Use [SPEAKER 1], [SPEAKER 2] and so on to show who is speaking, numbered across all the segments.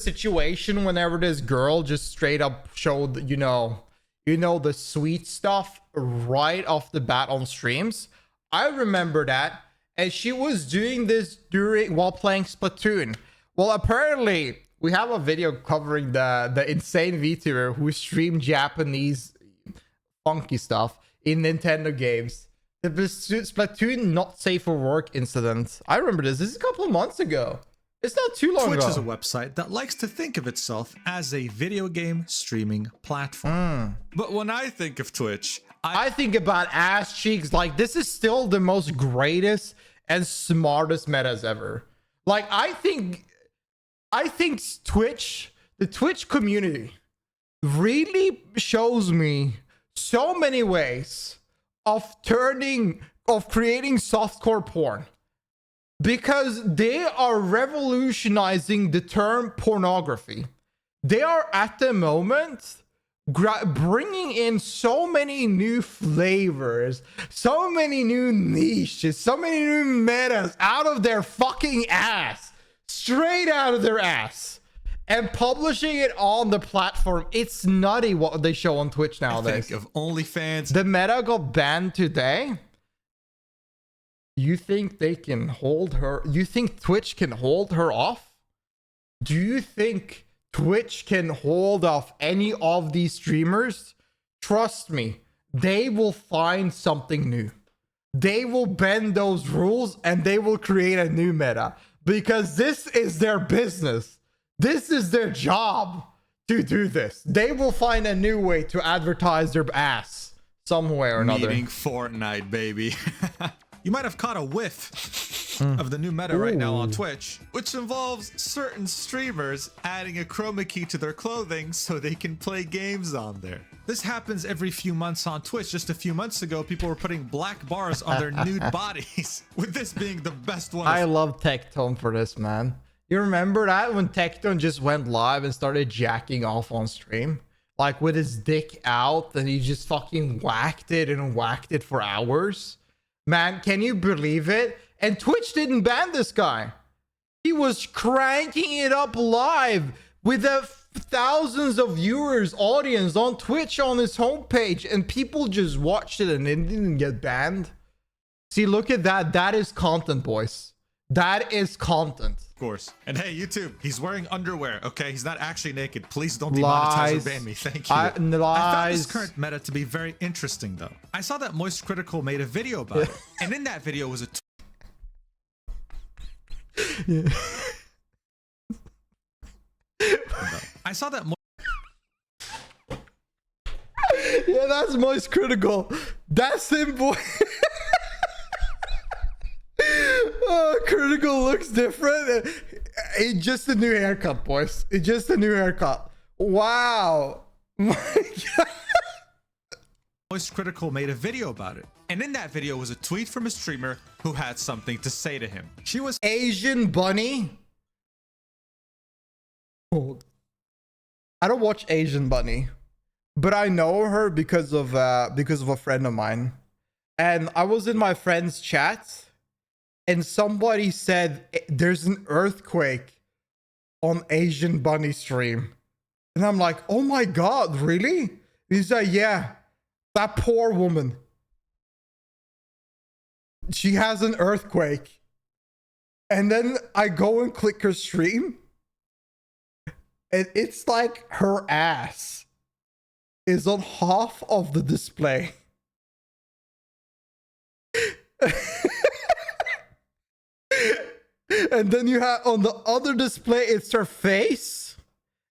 [SPEAKER 1] situation whenever this girl just straight up showed, the sweet stuff right off the bat on streams. I remember that, and she was doing this while playing Splatoon. Well, apparently we have a video covering the insane Vtuber who streamed Japanese funky stuff in Nintendo games. The Splatoon not safe for work incident. I remember this. This is a couple of months ago. It's not too long ago.
[SPEAKER 2] Twitch is a website that likes to think of itself as a video game streaming platform. But when I think of Twitch,
[SPEAKER 1] I think about ass cheeks. Like, this is still the most greatest and smartest metas ever. Like, I think Twitch, the Twitch community, really shows me so many ways of creating softcore porn, because they are revolutionizing the term pornography. They are at the moment bringing in so many new flavors, so many new niches, so many new metas out of their fucking ass, straight out of their ass, and publishing it on the platform. It's nutty what they show on Twitch nowadays.
[SPEAKER 2] Think of OnlyFans.
[SPEAKER 1] The meta got banned today. You think they can hold her? You think Twitch can hold her off? Do you think Twitch can hold off any of these streamers? Trust me, they will find something new. They will bend those rules and they will create a new meta, because this is their business. This is their job to do this. They will find a new way to advertise their ass some way or another.
[SPEAKER 2] Meeting Fortnite, baby. You might have caught a whiff of the new meta right now on Twitch, which involves certain streamers adding a chroma key to their clothing so they can play games on there. This happens every few months on Twitch. Just a few months ago, people were putting black bars on their nude bodies, with this being the best one.
[SPEAKER 1] I love Tectone for this, man. You remember that when Tectone just went live and started jacking off on stream? Like with his dick out, and he just fucking whacked it for hours? Man, can you believe it? And Twitch didn't ban this guy. He was cranking it up live with thousands of viewers, audience on Twitch on his homepage, and people just watched it and it didn't get banned. See, look at that. That is content, boys. That is content.
[SPEAKER 2] Of course. And hey, YouTube, he's wearing underwear, okay? He's not actually naked. Please don't demonetize or ban me. Thank you. I found this current meta to be very interesting, though. I saw that Moist Critical made a video about it. And in that video was a... I saw that...
[SPEAKER 1] Yeah, that's Moist Critical. That's him, boy. Critical looks different. It's just a new haircut, boys. It's just a new haircut. Wow. My God.
[SPEAKER 2] Moist Critical made a video about it. And in that video was a tweet from a streamer who had something to say to him. She was
[SPEAKER 1] Asian Bunny. Oh. I don't watch Asian Bunny, but I know her because of a friend of mine. And I was in my friend's chat, and somebody said there's an earthquake on Asian Bunny stream. And I'm like, oh my God, really? And he's like, yeah, that poor woman. She has an earthquake. And then I go and click her stream, and it's like her ass is on half of the display. And then you have on the other display, it's her face.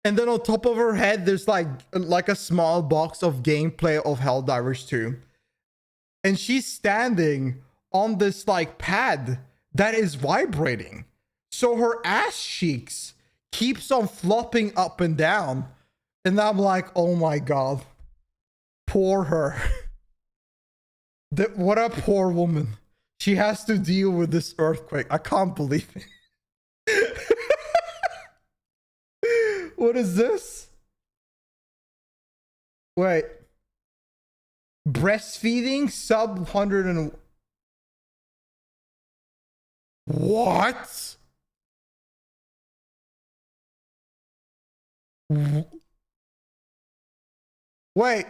[SPEAKER 1] And then on top of her head, there's like a small box of gameplay of Helldivers 2. And she's standing on this like pad that is vibrating. So her ass cheeks keeps on flopping up and down. And I'm like, oh my God, poor her. What a poor woman. She has to deal with this earthquake. I can't believe it. What is this? Wait. Breastfeeding sub 100 and... What? Wait.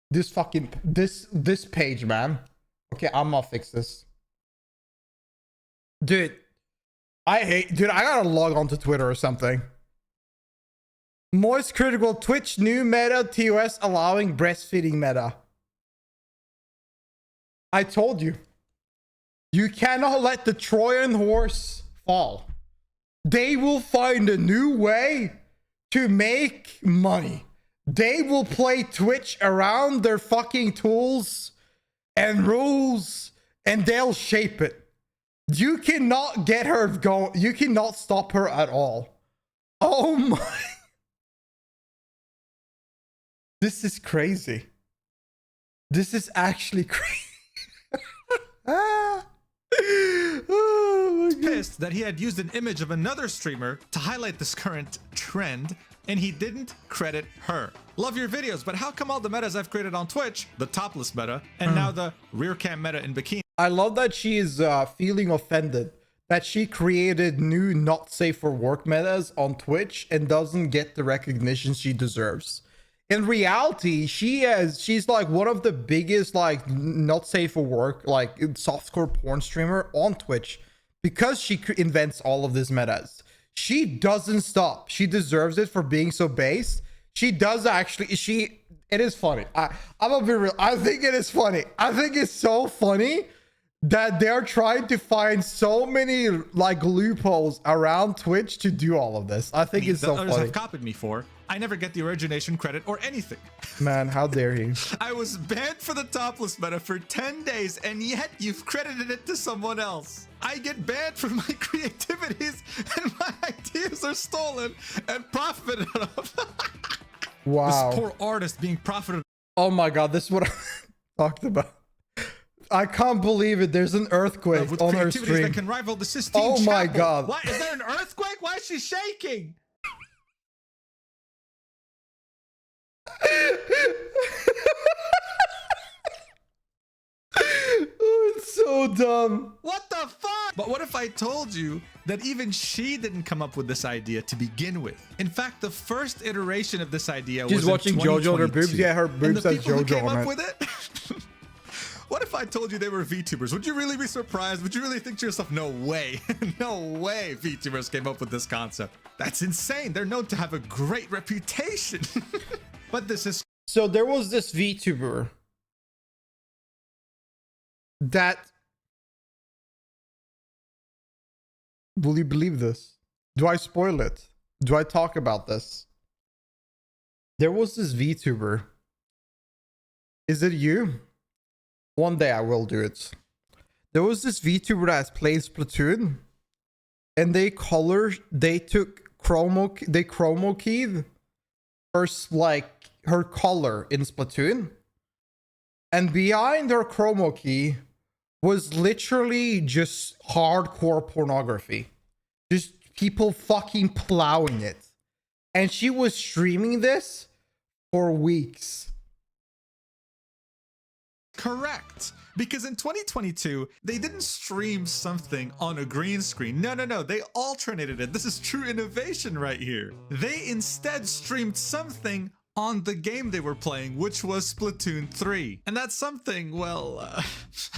[SPEAKER 1] This page, man. Okay, I'm gonna fix this. Dude, I gotta log on to Twitter or something. Moist critical Twitch new meta TOS allowing breastfeeding meta. I told you. You cannot let the Trojan horse fall. They will find a new way to make money. They will play Twitch around their fucking tools and rules, and they'll shape it. You cannot get her going. You cannot stop her at all. Oh my. This is crazy. This is actually crazy. Oh,
[SPEAKER 2] pissed that he had used an image of another streamer to highlight this current trend, and he didn't credit her. Love your videos, but how come all the metas I've created on Twitch, the topless meta, and now the rear cam meta in bikini?
[SPEAKER 1] I love that she is feeling offended that she created new not safe for work metas on Twitch and doesn't get the recognition she deserves. In reality, she's like one of the biggest like not safe for work like softcore porn streamer on Twitch because she invents all of these metas. She doesn't stop. She deserves it for being so based. She does actually. It is funny. I'm gonna be real. I think it is funny. I think it's so funny that they're trying to find so many like loopholes around Twitch to do all of this. I think it's so
[SPEAKER 2] others
[SPEAKER 1] funny.
[SPEAKER 2] have copied me for. I never get the origination credit or anything.
[SPEAKER 1] Man, how dare you?
[SPEAKER 2] I was banned for the topless meta for 10 days, and yet you've credited it to someone else. I get banned for my creativities, and my ideas are stolen and profited of.
[SPEAKER 1] Wow.
[SPEAKER 2] This poor artist being profited.
[SPEAKER 1] Oh my god, this is what I talked about. I can't believe it. There's an earthquake
[SPEAKER 2] with
[SPEAKER 1] on her
[SPEAKER 2] creativities
[SPEAKER 1] stream.
[SPEAKER 2] that can rival the Sistine
[SPEAKER 1] Oh my
[SPEAKER 2] Chapel.
[SPEAKER 1] god.
[SPEAKER 2] Why is there an earthquake? Why is she shaking?
[SPEAKER 1] Oh, it's so dumb.
[SPEAKER 2] What the fuck? But what if I told you that even she didn't come up with this idea to begin with? In fact, the first iteration of this idea
[SPEAKER 1] She's
[SPEAKER 2] was
[SPEAKER 1] watching
[SPEAKER 2] in
[SPEAKER 1] JoJo on her
[SPEAKER 2] 2022.
[SPEAKER 1] boobs. Yeah, her boobs
[SPEAKER 2] And
[SPEAKER 1] has
[SPEAKER 2] the people who
[SPEAKER 1] JoJo
[SPEAKER 2] came
[SPEAKER 1] on
[SPEAKER 2] up
[SPEAKER 1] it.
[SPEAKER 2] with it? What if I told you they were VTubers? Would you really be surprised? Would you really think to yourself, no way, no way VTubers came up with this concept? That's insane. They're known to have a great reputation. But this is...
[SPEAKER 1] So there was this VTuber that... Will you believe this? Do I spoil it? Do I talk about this? There was this VTuber. Is it you? One day I will do it. There was this VTuber that plays Splatoon, and they took chromo keyed her like her color in Splatoon, and behind her chromo key was literally just hardcore pornography, just people fucking plowing it, and she was streaming this for weeks.
[SPEAKER 2] Correct. Because in 2022, they didn't stream something on a green screen. No. They alternated it. This is true innovation right here. They instead streamed something on the game they were playing, which was Splatoon 3. And that's something, well,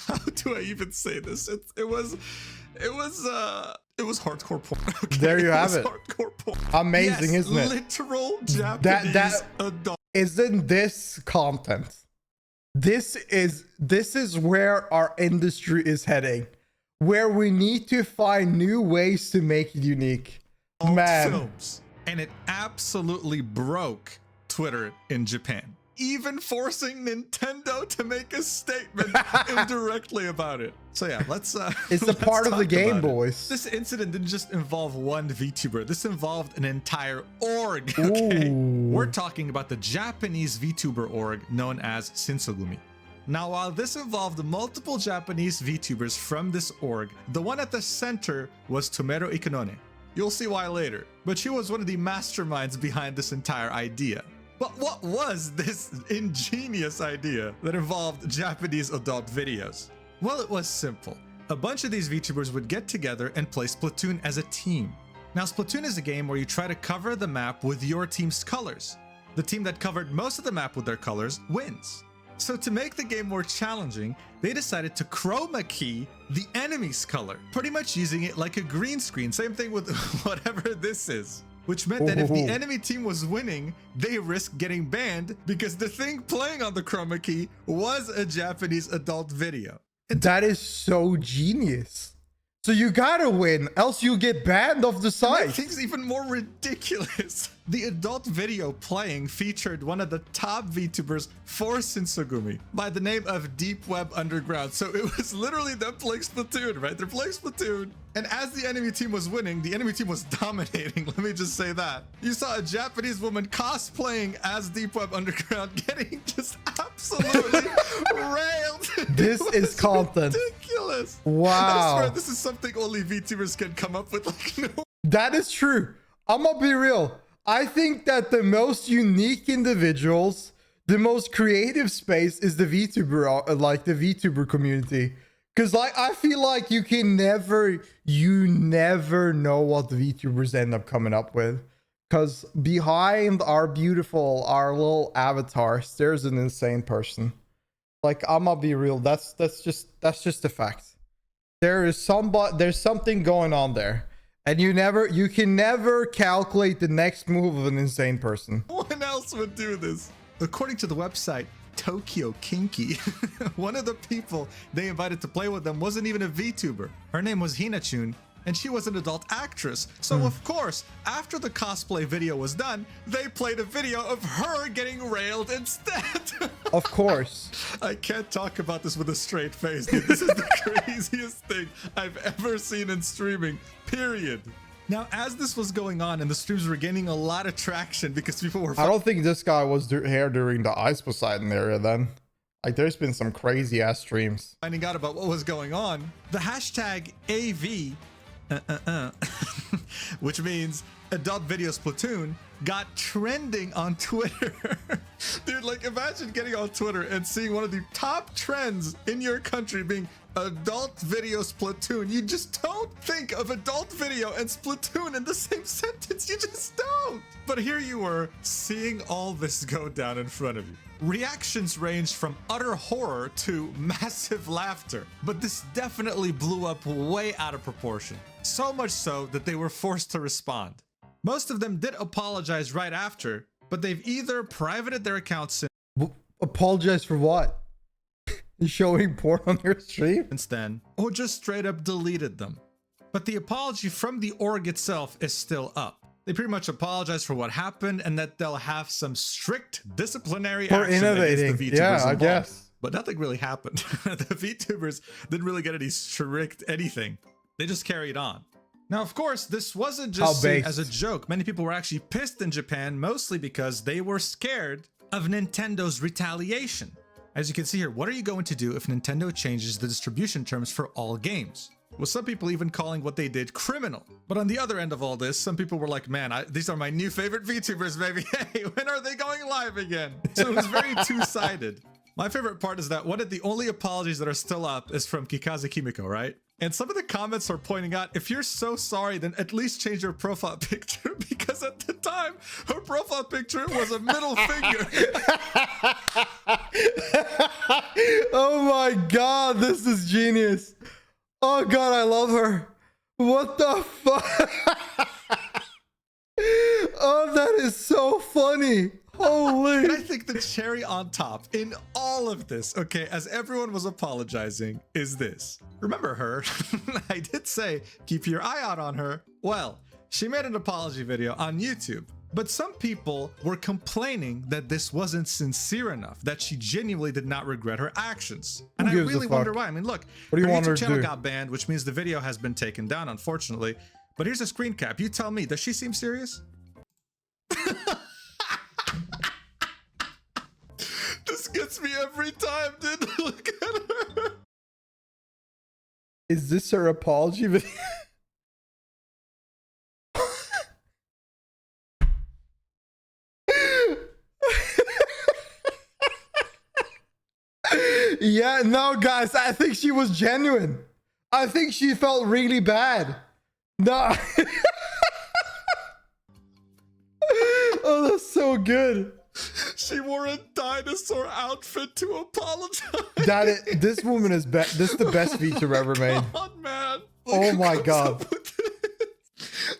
[SPEAKER 2] how do I even say this? It was hardcore porn. Okay?
[SPEAKER 1] There you have it.
[SPEAKER 2] Hardcore porn.
[SPEAKER 1] Amazing,
[SPEAKER 2] yes,
[SPEAKER 1] isn't it?
[SPEAKER 2] Literal Japanese adult.
[SPEAKER 1] Isn't this content? This is where our industry is heading, where we need to find new ways to make it unique. Man.
[SPEAKER 2] Films. And it absolutely broke Twitter in Japan, even forcing Nintendo to make a statement indirectly about it. So yeah, let's
[SPEAKER 1] it's a part of the game, boys.
[SPEAKER 2] This incident didn't just involve one VTuber. This involved an entire org. Okay,
[SPEAKER 1] Ooh.
[SPEAKER 2] we're talking about the Japanese VTuber org known as Shinsogumi. Now, while this involved multiple Japanese VTubers from this org, the one at the center was Tomero Ikonone. You'll see why later, but she was one of the masterminds behind this entire idea. But what was this ingenious idea that involved Japanese adult videos? Well, it was simple. A bunch of these VTubers would get together and play Splatoon as a team. Now, Splatoon is a game where you try to cover the map with your team's colors. The team that covered most of the map with their colors wins. So to make the game more challenging, they decided to chroma key the enemy's color, pretty much using it like a green screen. Same thing with whatever this is. Which meant that if the enemy team was winning, they risked getting banned because the thing playing on the chroma key was a Japanese adult video.
[SPEAKER 1] That is so genius. So you gotta win, else you get banned off the site.
[SPEAKER 2] Things even more ridiculous. The adult video playing featured one of the top VTubers for Shinsegumi by the name of Deep Web Underground. So it was literally them playing Splatoon, right? They're playing Splatoon. And as the enemy team was winning, the enemy team was dominating. Let me just say that. You saw a Japanese woman cosplaying as Deep Web Underground getting just absolutely railed.
[SPEAKER 1] This is content.
[SPEAKER 2] Ridiculous.
[SPEAKER 1] Wow.
[SPEAKER 2] I swear this is something only VTubers can come up with. Like, no.
[SPEAKER 1] That is true. I'm gonna be real. I think that the most unique individuals, the most creative space is the VTuber, like the VTuber community. Because like I feel like you never know what the VTubers end up coming up with. Because behind our little avatars, there's an insane person. Like I'm gonna be real. That's just a fact. There's something going on there. And you can never calculate the next move of an insane person.
[SPEAKER 2] One else would do this. According to the website Tokyo Kinky, one of the people they invited to play with them wasn't even a VTuber. Her name was Hinachun, and she was an adult actress. So of course, after the cosplay video was done, they played a video of her getting railed instead.
[SPEAKER 1] Of course.
[SPEAKER 2] I can't talk about this with a straight face, dude. This is the craziest thing I've ever seen in streaming, period. Now, as this was going on and the streams were gaining a lot of traction because people were...
[SPEAKER 1] I don't think this guy was here during the Ice Poseidon area then. Like, there's been some crazy ass streams.
[SPEAKER 2] Finding out about what was going on, the hashtag AV, which means Adult Video Splatoon, got trending on Twitter. Dude, like imagine getting on Twitter and seeing one of the top trends in your country being Adult Video Splatoon. You just don't think of adult video and Splatoon in the same sentence. You just don't. But here you were seeing all this go down in front of you. Reactions ranged from utter horror to massive laughter, but this definitely blew up way out of proportion. So much so that they were forced to respond. Most of them did apologize right after, but they've either privated their accounts
[SPEAKER 1] Apologize for what? Showing porn on your stream?
[SPEAKER 2] since then, or just straight up deleted them. But the apology from the org itself is still up. They pretty much apologize for what happened and that they'll have some strict disciplinary
[SPEAKER 1] For
[SPEAKER 2] action
[SPEAKER 1] innovating.
[SPEAKER 2] against the VTubers
[SPEAKER 1] Yeah, I
[SPEAKER 2] involved.
[SPEAKER 1] guess.
[SPEAKER 2] But nothing really happened. The VTubers didn't really get any strict anything. They just carried on. Now, of course, this wasn't just seen as a joke. Many people were actually pissed in Japan, mostly because they were scared of Nintendo's retaliation. As you can see here, what are you going to do if Nintendo changes the distribution terms for all games? With some people even calling what they did criminal. But on the other end of all this, some people were like, man, these are my new favorite VTubers, baby. Hey, when are they going live again? So it was very two-sided. My favorite part is that one of the only apologies that are still up is from Kikaze Kimiko, right? And some of the comments are pointing out, if you're so sorry, then at least change your profile picture, because at the time, her profile picture was a middle finger.
[SPEAKER 1] Oh my god, this is genius. Oh god, I love her. What the fuck? Oh, that is so funny. Holy.
[SPEAKER 2] And I think the cherry on top in all of this, okay, as everyone was apologizing, is this. Remember her? I did say, keep your eye out on her. Well, she made an apology video on YouTube, but some people were complaining that this wasn't sincere enough, that she genuinely did not regret her actions. And I really wonder why. I mean, look,
[SPEAKER 1] what do you want her
[SPEAKER 2] YouTube
[SPEAKER 1] to
[SPEAKER 2] channel
[SPEAKER 1] do?
[SPEAKER 2] got banned, which means the video has been taken down, unfortunately. But here's a screen cap. You tell me, does she seem serious? This gets me every time, dude. Look at her.
[SPEAKER 1] Is this her apology video? Yeah, no, guys, I think she was genuine. I think she felt really bad. No. Oh, that's so good.
[SPEAKER 2] She wore a dinosaur outfit to apologize.
[SPEAKER 1] This woman is this is the best VTuber ever made.
[SPEAKER 2] God, man.
[SPEAKER 1] Oh my God.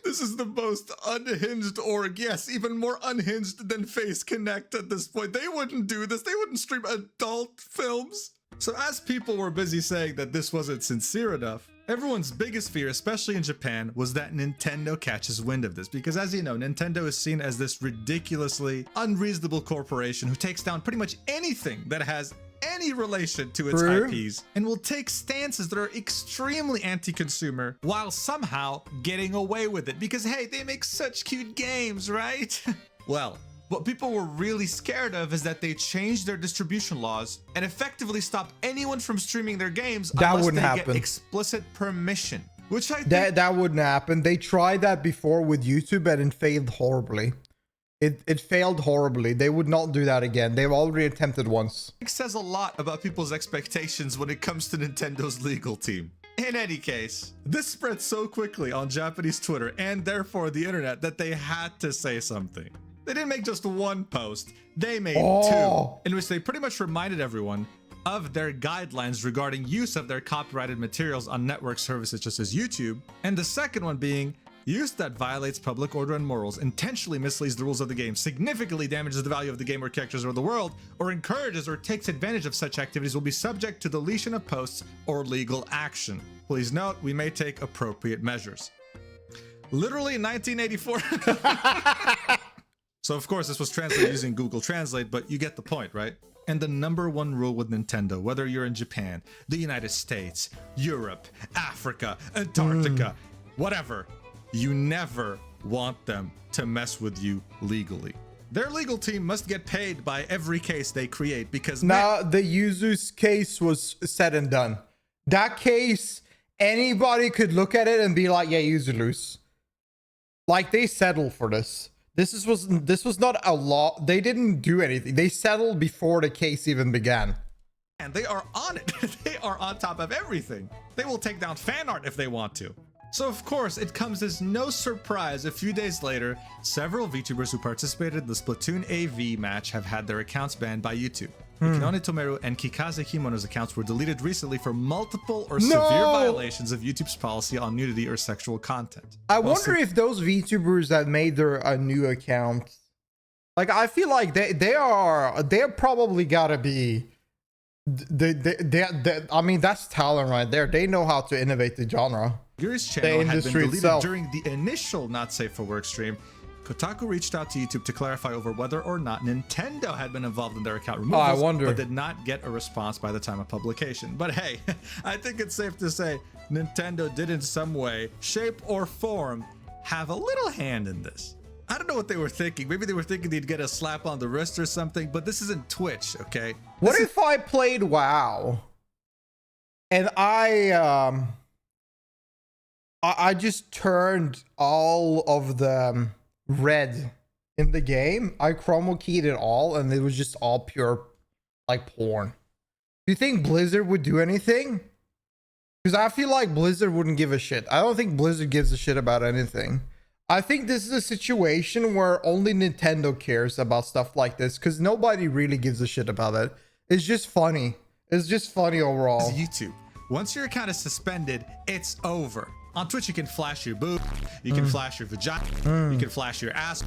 [SPEAKER 2] This is the most unhinged org. Yes, even more unhinged than Face Connect at this point. They wouldn't do this. They wouldn't stream adult films. So as people were busy saying that this wasn't sincere enough, everyone's biggest fear, especially in Japan, was that Nintendo catches wind of this. Because as you know, Nintendo is seen as this ridiculously unreasonable corporation who takes down pretty much anything that has any relation to its IPs and will take stances that are extremely anti-consumer while somehow getting away with it. Because hey, they make such cute games, right? Well, what people were really scared of is that they changed their distribution laws and effectively stop anyone from streaming their games unless they get explicit permission. Which I think
[SPEAKER 1] that wouldn't happen. They tried that before with YouTube and it failed horribly. It failed horribly. They would not do that again. They've already attempted once.
[SPEAKER 2] It says a lot about people's expectations when it comes to Nintendo's legal team. In any case, this spread so quickly on Japanese Twitter and therefore the internet that they had to say something. They didn't make just one post, they made two, in which they pretty much reminded everyone of their guidelines regarding use of their copyrighted materials on network services such as YouTube, and the second one being, use that violates public order and morals, intentionally misleads the rules of the game, significantly damages the value of the game or characters or the world, or encourages or takes advantage of such activities will be subject to deletion of posts or legal action. Please note, we may take appropriate measures. Literally 1984. So of course this was translated using Google Translate, but you get the point, right? And the number one rule with Nintendo, whether you're in Japan, the United States, Europe, Africa, Antarctica, whatever, you never want them to mess with you legally. Their legal team must get paid by every case they create because
[SPEAKER 1] now the Yuzu's case was said and done. That case, anybody could look at it and be like, yeah, Yuzu lose. Like they settled for this. This was not a law. They didn't do anything. They settled before the case even began.
[SPEAKER 2] And they are on it. They are on top of everything. They will take down fan art if they want to. So of course, it comes as no surprise a few days later, several VTubers who participated in the Splatoon AV match have had their accounts banned by YouTube. Ikinone Tomeru and Kikaze Kimono's accounts were deleted recently for multiple or severe violations of YouTube's policy on nudity or sexual content.
[SPEAKER 1] I wonder if those VTubers that made their new account, like I feel like they're probably gotta be, I mean that's talent right there. They know how to innovate the genre.
[SPEAKER 2] Yuri's channel had been deleted during the initial Not Safe for Work stream. Kotaku reached out to YouTube to clarify over whether or not Nintendo had been involved in their account removals, but did not get a response by the time of publication. But hey, I think it's safe to say Nintendo did in some way, shape, or form have a little hand in this. I don't know what they were thinking. Maybe they were thinking they'd get a slap on the wrist or something, but this isn't Twitch, okay?
[SPEAKER 1] What if I played WoW and I just turned all of the red in the game? I chroma keyed it all and it was just all pure like porn. Do you think Blizzard would do anything? Because I feel like Blizzard wouldn't give a shit. I don't think Blizzard gives a shit about anything. I think this is a situation where only Nintendo cares about stuff like this because nobody really gives a shit about it. It's just funny. It's just funny overall.
[SPEAKER 2] YouTube. Once your account is suspended, it's over. On Twitch, you can flash your boob, you can flash your vagina, you can flash your ass,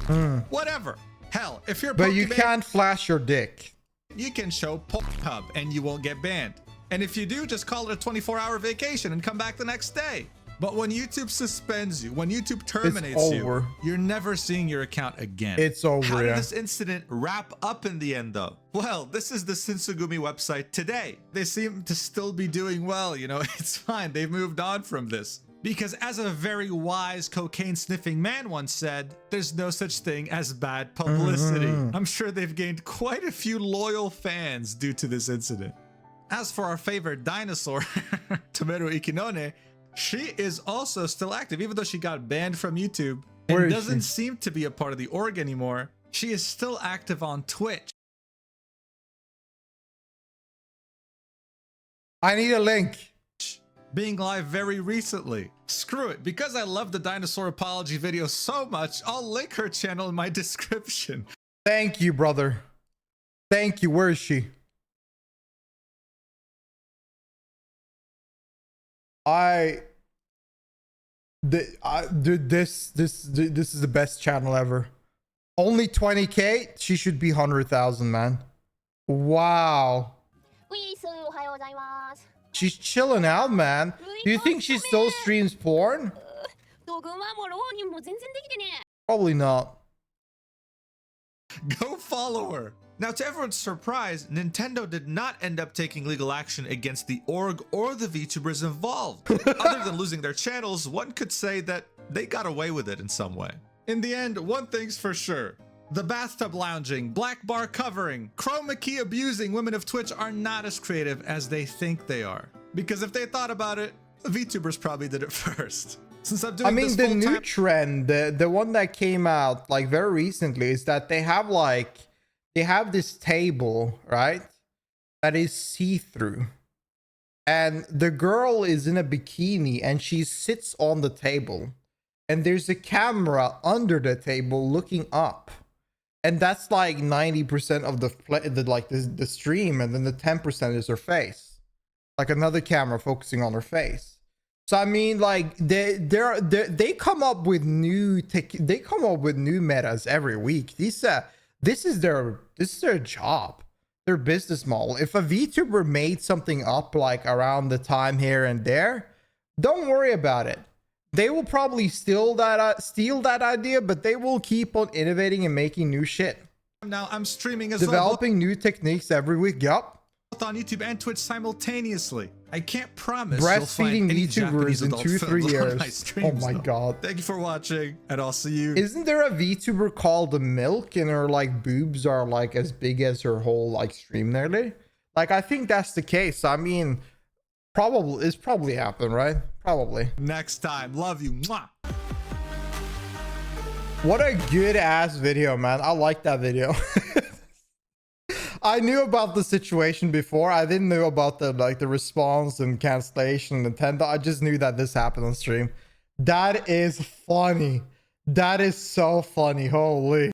[SPEAKER 2] whatever. Hell, if you're
[SPEAKER 1] But you can't flash your dick.
[SPEAKER 2] You can show Pornhub and you won't get banned. And if you do, just call it a 24-hour vacation and come back the next day. But when YouTube suspends you, when YouTube terminates you, you're never seeing your account again.
[SPEAKER 1] It's over.
[SPEAKER 2] How did this incident wrap up in the end, though? Well, this is the Shinsengumi website today. They seem to still be doing well, you know, it's fine. They've moved on from this. Because as a very wise cocaine-sniffing man once said, there's no such thing as bad publicity. I'm sure they've gained quite a few loyal fans due to this incident. As for our favorite dinosaur, Tomeru Ikinone, she is also still active, even though she got banned from YouTube and doesn't seem to be a part of the org anymore. She is still active on Twitch.
[SPEAKER 1] I need a link.
[SPEAKER 2] being live very recently. Screw it, because I love the Dinosaur apology video so much, I'll link her channel in my description.
[SPEAKER 1] Thank you, brother. Thank you. Where is she? Dude, this is the best channel ever. Only 20k. She should be 100,000, man. Wow. She's chilling out, man. Do you think she still streams porn? Probably not.
[SPEAKER 2] Go follow her. Now, to everyone's surprise, Nintendo did not end up taking legal action against the org or the VTubers involved. Other than losing their channels, one could say that they got away with it in some way. In the end, one thing's for sure. The bathtub lounging, black bar covering, chroma key abusing women of Twitch are not as creative as they think they are. Because if they thought about it, the VTubers probably did it first. Since I'm doing this
[SPEAKER 1] the new
[SPEAKER 2] full-time-
[SPEAKER 1] trend, the one that came out like very recently, is that they have this table, right, that is see-through, and the girl is in a bikini and she sits on the table, and there's a camera under the table looking up, and that's like 90% of the stream, and then the 10% is her face, like another camera focusing on her face. So I mean, like they come up with new metas every week. This is their job, their business model. If a VTuber made something up like around the time here and there, don't worry about it. They will probably steal that idea, but they will keep on innovating and making new shit.
[SPEAKER 2] Now I'm streaming as
[SPEAKER 1] developing new techniques every week. Yup.
[SPEAKER 2] On YouTube and Twitch simultaneously. I can't promise
[SPEAKER 1] breastfeeding VTubers in 2-3 years. Oh my god.
[SPEAKER 2] Thank you for watching, and I'll see you.
[SPEAKER 1] Isn't there a VTuber called the Milk, and her like boobs are like as big as her whole like stream nearly? Like, I think that's the case. I mean, it's probably happened, right? Probably.
[SPEAKER 2] Next time. Love you. Mwah.
[SPEAKER 1] What a good ass video, man. I like that video. I knew about the situation before. I didn't know about the response and cancellation Nintendo. I just knew that this happened on stream. That is funny. That is so funny. Holy.